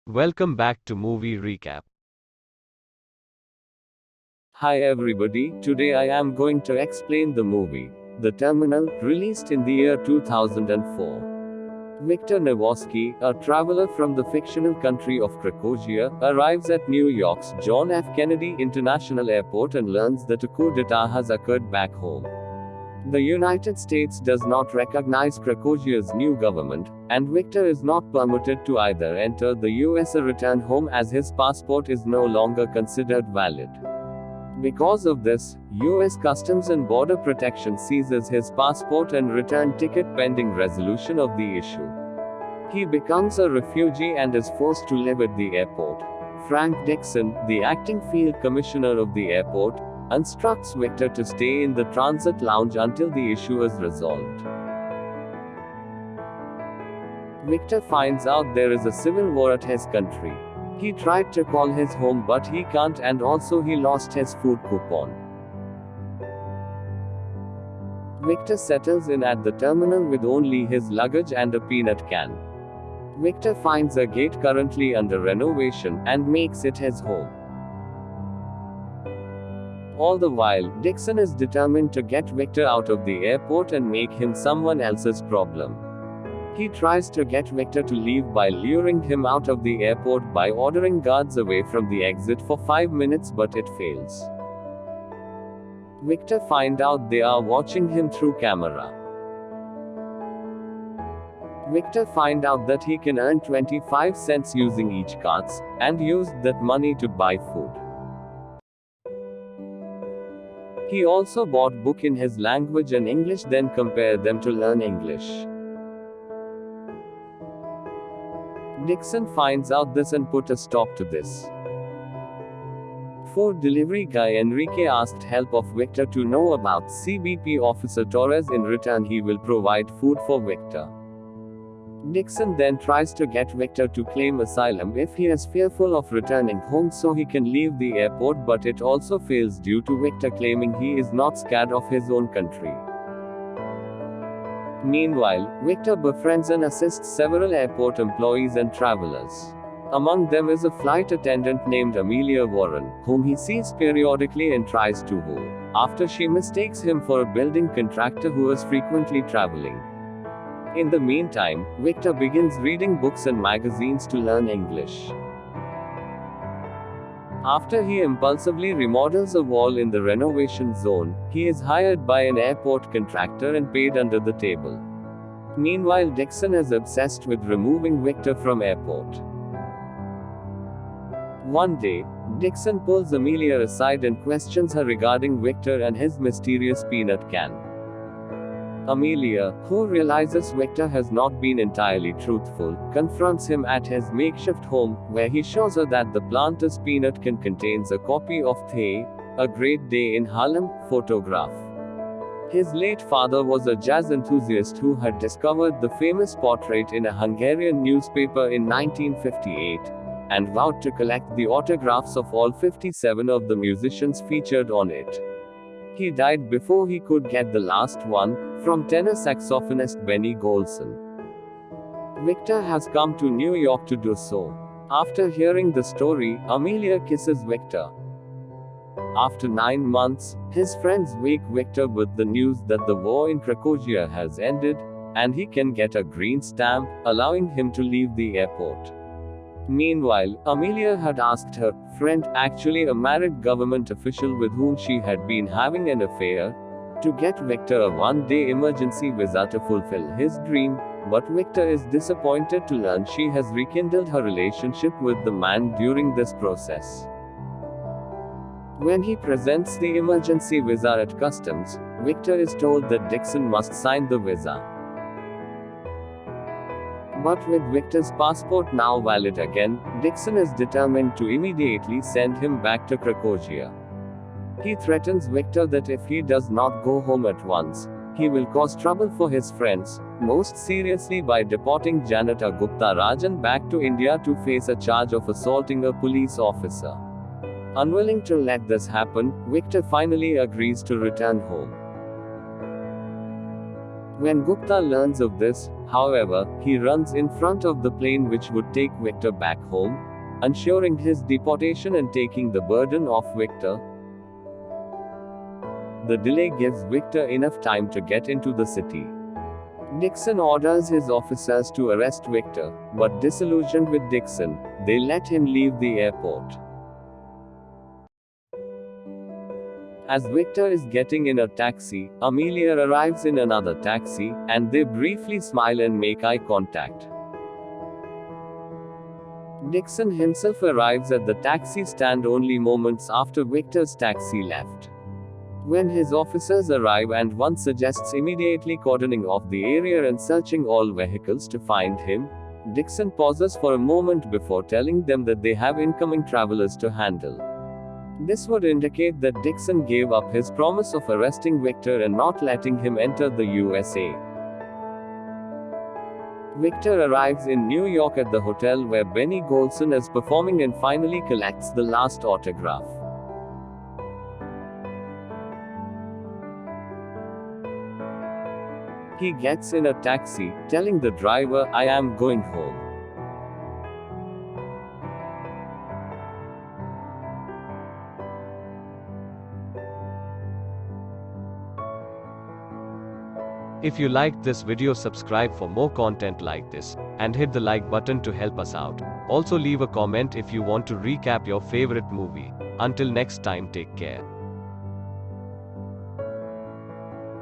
Welcome back to Movie Recap. Hi everybody, today I am going to explain the movie, The Terminal, released in the year 2004. Victor Navorsky, a traveler from the fictional country of Krakosia, arrives at New York's John F. Kennedy International Airport and learns that a coup d'etat has occurred back home. The United States does not recognize Krakosia's new government, and Victor is not permitted to either enter the US or return home as his passport is no longer considered valid. Because of this, US Customs and Border Protection seizes his passport and return ticket pending resolution of the issue. He becomes a refugee and is forced to live at the airport. Frank Dixon, the acting field commissioner of the airport, instructs Victor to stay in the transit lounge until the issue is resolved. Victor finds out there is a civil war at his country. He tried to call his home but he can't, and also he lost his food coupon. Victor settles in at the terminal with only his luggage and a peanut can. Victor finds a gate currently under renovation and makes it his home. All the while, Dixon is determined to get Victor out of the airport and make him someone else's problem. He tries to get Victor to leave by luring him out of the airport by ordering guards away from the exit for 5 minutes, but it fails. Victor finds out they are watching him through camera. Victor finds out that he can earn 25 cents using each cards, and used that money to buy food. He also bought book in his language and English, then compared them to learn English. Dixon finds out this and put a stop to this. Food delivery guy Enrique asked help of Victor to know about CBP officer Torres. In return, he will provide food for Victor. Dixon then tries to get Victor to claim asylum if he is fearful of returning home so he can leave the airport, but it also fails due to Victor claiming he is not scared of his own country. Meanwhile, Victor befriends and assists several airport employees and travelers. Among them is a flight attendant named Amelia Warren, whom he sees periodically and tries to woo, after she mistakes him for a building contractor who is frequently traveling. In the meantime, Victor begins reading books and magazines to learn English. After he impulsively remodels a wall in the renovation zone, he is hired by an airport contractor and paid under the table. Meanwhile, Dixon is obsessed with removing Victor from airport. One day, Dixon pulls Amelia aside and questions her regarding Victor and his mysterious peanut can. Amelia, who realizes Victor has not been entirely truthful, confronts him at his makeshift home, where he shows her that the planter's peanut can contains a copy of The A Great Day in Harlem photograph. His late father was a jazz enthusiast who had discovered the famous portrait in a Hungarian newspaper in 1958, and vowed to collect the autographs of all 57 of the musicians featured on it. He died before he could get the last one, from tenor saxophonist Benny Golson. Victor has come to New York to do so. After hearing the story, Amelia kisses Victor. After 9 months, his friends wake Victor with the news that the war in Krakosia has ended, and he can get a green stamp, allowing him to leave the airport. Meanwhile, Amelia had asked her friend, actually a married government official with whom she had been having an affair, to get Victor a one-day emergency visa to fulfill his dream, but Victor is disappointed to learn she has rekindled her relationship with the man during this process. When he presents the emergency visa at customs, Victor is told that Dixon must sign the visa. But with Victor's passport now valid again, Dixon is determined to immediately send him back to Krakosia. He threatens Victor that if he does not go home at once, he will cause trouble for his friends, most seriously by deporting Janata Gupta Rajan back to India to face a charge of assaulting a police officer. Unwilling to let this happen, Victor finally agrees to return home. When Gupta learns of this, however, he runs in front of the plane which would take Victor back home, ensuring his deportation and taking the burden off Victor. The delay gives Victor enough time to get into the city. Dixon orders his officers to arrest Victor, but disillusioned with Dixon, they let him leave the airport. As Victor is getting in a taxi, Amelia arrives in another taxi, and they briefly smile and make eye contact. Dixon himself arrives at the taxi stand only moments after Victor's taxi left. When his officers arrive and one suggests immediately cordoning off the area and searching all vehicles to find him, Dixon pauses for a moment before telling them that they have incoming travelers to handle. This would indicate that Dixon gave up his promise of arresting Victor and not letting him enter the USA. Victor arrives in New York at the hotel where Benny Golson is performing and finally collects the last autograph. He gets in a taxi, telling the driver, "I am going home." If you liked this video, subscribe for more content like this, and hit the like button to help us out. Also leave a comment if you want to recap your favorite movie. Until next time, take care.